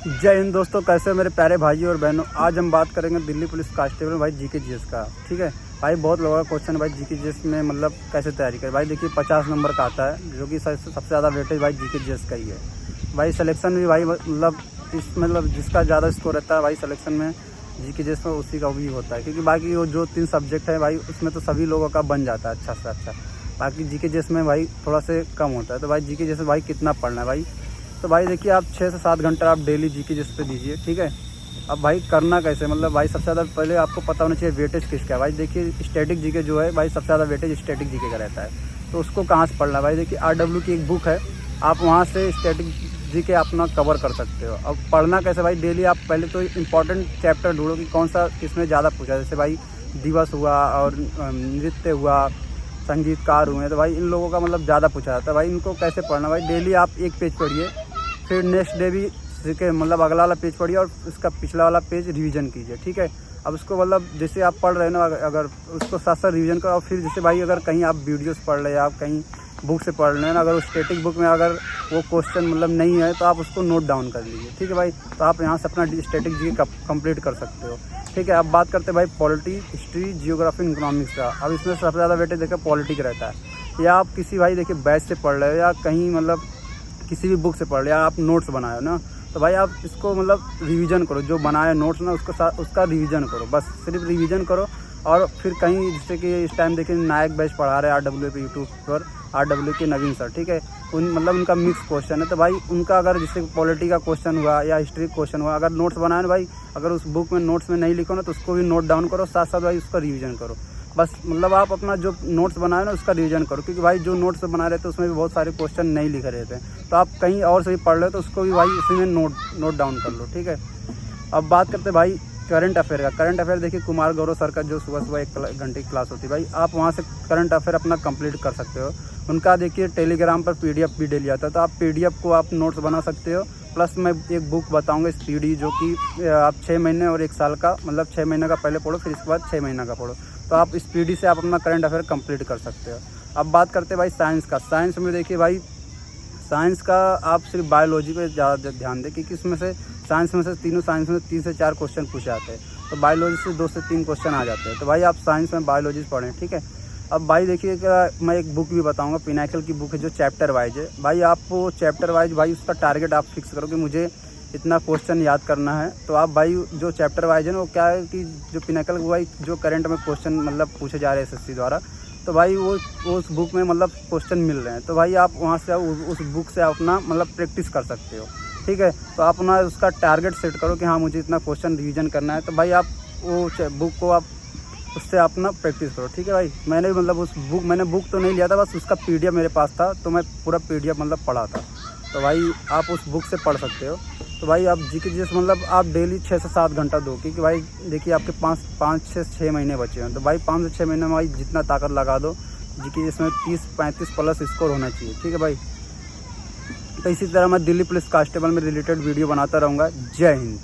जय हिंद दोस्तों, कैसे हो मेरे प्यारे भाई और बहनों। आज हम बात करेंगे दिल्ली पुलिस कांस्टेबल भाई जीके जीएस का। ठीक है भाई, बहुत लोगों का क्वेश्चन है भाई जीके जीएस में मतलब कैसे तैयारी करें। भाई देखिए 50 नंबर का आता है, जो कि सबसे ज़्यादा वेटेज भाई जीके जीएस का ही है। भाई सिलेक्शन भी भाई मतलब जिसका ज़्यादा स्कोर रहता है भाई सिलेक्शन में जीके जीएस में, उसी का भी होता है। क्योंकि बाकी वो जो 3 सब्जेक्ट है भाई उसमें तो सभी लोगों का बन जाता है अच्छा से अच्छा। बाकी जीके जीएस में भाई थोड़ा से कम होता है। तो भाई जीके जीएस में भाई कितना पढ़ना है भाई, तो भाई देखिए आप 6 से 7 घंटा आप डेली जीके जीएस पे दीजिए। ठीक है, अब भाई करना कैसे, मतलब भाई सबसे ज़्यादा पहले आपको पता होना चाहिए वेटेज किसका है। भाई देखिए स्टैटिक जीके जो है भाई सबसे ज़्यादा वेटेज स्टैटिक जीके का रहता है। तो उसको कहाँ से पढ़ना है भाई, देखिए RW की एक बुक है, आप वहाँ से स्टैटिक जीके अपना कवर कर सकते हो। अब पढ़ना कैसे भाई, डेली आप पहले तो इंपॉर्टेंट चैप्टर ढूंढो कि कौन सा किसमें ज़्यादा पूछा। जैसे भाई दिवस हुआ और नृत्य हुआ, संगीतकार हुए, तो भाई इन लोगों का मतलब ज़्यादा पूछा जाता है। भाई इनको कैसे पढ़ना, भाई डेली आप एक पेज पढ़िए, फिर नेक्स्ट डे भी सीखे मतलब अगला वाला पेज पढ़िए और इसका पिछला वाला पेज रिवीजन कीजिए। ठीक है, अब उसको मतलब जैसे आप पढ़ रहे हैं ना, अगर उसको साथ साथ रिवीजन करो। और फिर जैसे भाई अगर कहीं आप वीडियोस पढ़ रहे हैं, आप कहीं बुक से पढ़ रहे हैं ना, अगर उस स्टैटिक बुक में अगर वो क्वेश्चन मतलब नहीं है तो आप उसको नोट डाउन कर लीजिए। ठीक है भाई, तो आप यहाँ से अपना स्टैटिक जीके कंप्लीट कर सकते हो। ठीक है, अब बात करते हैं भाई पॉलिटी, हिस्ट्री, जियोग्राफी, इकोनॉमिक्स का। अब इसमें सबसे ज़्यादा वेटेज देखिए पॉलिटी का रहता है। या आप किसी भाई देखिए बैच से पढ़ रहे हो या कहीं मतलब किसी भी बुक से पढ़ लिया, आप नोट्स बनाए हो ना, तो भाई आप इसको मतलब रिवीजन करो। जो बनाए नोट्स ना उसका रिवीजन करो, बस सिर्फ रिवीजन करो। और फिर कहीं जैसे कि इस टाइम देखिए नायक बैच पढ़ा रहे हैं RW पे, यूट्यूब पर RW के नवीन सर। ठीक है, मतलब उनका मिक्स क्वेश्चन है, तो भाई उनका अगर जैसे पॉलिटी का क्वेश्चन हुआ या हिस्ट्री क्वेश्चन हुआ, अगर नोट्स बनाए ना भाई, अगर उस बुक में नोट्स में नहीं लिखो ना तो उसको भी नोट डाउन करो, साथ साथ भाई उसका रिवीजन करो। बस मतलब आप अपना जो नोट्स बनाए ना उसका रिवीजन करो। क्योंकि भाई जो नोट्स बना रहे थे उसमें भी बहुत सारे क्वेश्चन नहीं लिखे रहे थे, तो आप कहीं और से भी पढ़ रहे हो तो उसको भी भाई उसी में नोट डाउन कर लो। ठीक है, अब बात करते हैं भाई करंट अफेयर का। करंट अफेयर देखिए कुमार गौरव सर का जो सुबह 1 घंटे की क्लास होती है भाई, आप वहाँ से करंट अफेयर अपना कंप्लीट कर सकते हो। उनका देखिए टेलीग्राम पर PDF भी डेली आता है, तो आप PDF को आप नोट्स बना सकते हो। प्लस मैं एक बुक बताऊंगा स्पीडी, जो कि आप 6 महीने और 1 साल का मतलब 6 महीने का पहले पढ़ो, फिर इसके बाद 6 महीने का पढ़ो, तो आप स्पीडी से आप अपना करंट अफेयर कंप्लीट कर सकते हो। अब बात करते हैं भाई साइंस का। साइंस में देखिए भाई साइंस का आप सिर्फ बायोलॉजी पे ज़्यादा ध्यान दें, क्योंकि इसमें से साइंस में से तीनों साइंस में 3 से 4 क्वेश्चन पूछे जाते हैं, तो बायोलॉजी से 2 से 3 क्वेश्चन आ जाते हैं। तो भाई आप साइंस में बायोलॉजी पढ़ें। ठीक है, अब भाई देखिए मैं एक बुक भी बताऊंगा, पिनाकल की बुक है जो चैप्टर वाइज है। भाई आप वो चैप्टर वाइज भाई उसका टारगेट आप फिक्स करो कि मुझे इतना क्वेश्चन याद करना है। तो आप भाई जो चैप्टर वाइज है ना, वो क्या है कि जो पिनाकल भाई जो करंट में क्वेश्चन मतलब पूछे जा रहे हैं SSC द्वारा, तो भाई वो उस बुक में मतलब क्वेश्चन मिल रहे हैं, तो भाई आप वहाँ से उस बुक से अपना मतलब प्रैक्टिस कर सकते हो। ठीक है, तो आप अपना उसका टारगेट सेट करो कि हाँ मुझे इतना क्वेश्चन रिवीजन करना है, तो भाई आप वो बुक को आप उससे अपना प्रैक्टिस करो। ठीक है भाई, मैंने मतलब मैंने बुक तो नहीं लिया था, बस उसका PDF मेरे पास था, तो मैं पूरा PDF मतलब पढ़ा था। तो भाई आप उस बुक से पढ़ सकते हो। तो भाई आप जीके जीएस मतलब आप डेली 6 से 7 घंटा दो, क्योंकि भाई देखिए आपके 5 से 6 महीने बचे हैं, तो भाई 5 से 6 महीने में भाई जितना ताकत लगा दो, जीके जीएस में 30-35 प्लस स्कोर होना चाहिए। ठीक है भाई, तो इसी तरह मैं दिल्ली पुलिस कांस्टेबल में रिलेटेड वीडियो बनाता रहूँगा। जय हिंद।